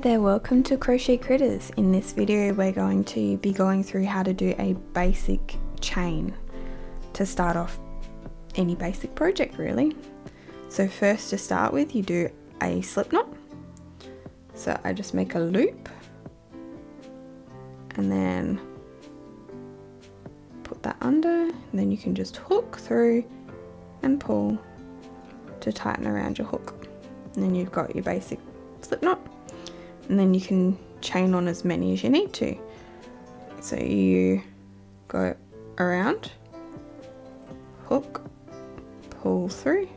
there, welcome to Crochet Critters. In this video we're going to be going through how to do a basic chain to start off any basic project really. So first, to start with, you do a slip knot. So I just make a loop and then put that under, and then you can just hook through and pull to tighten around your hook, and then you've got your basic slip knot. And then you can chain on as many as you need to. So you go around, hook, pull through.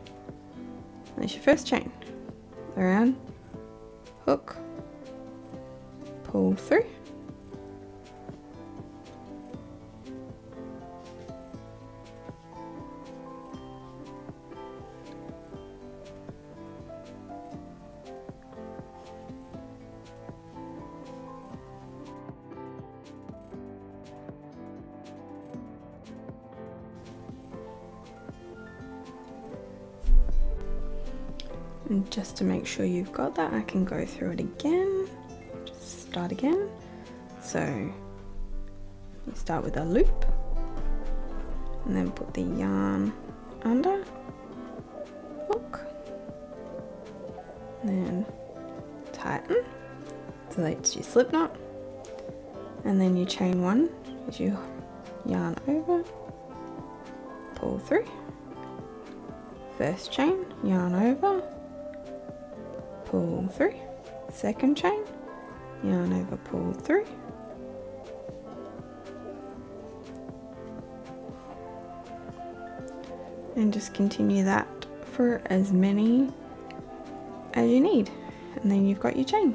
There's your first chain. Around, hook, pull through. And just to make sure you've got that, I can go through it again. Just start again. So you start with a loop and then put the yarn under, hook, and then tighten. So that's your slip knot. And then you chain one as you yarn over, pull through. First chain, yarn over, pull through. Second chain, yarn over, pull through. And just continue that for as many as you need, and then you've got your chain.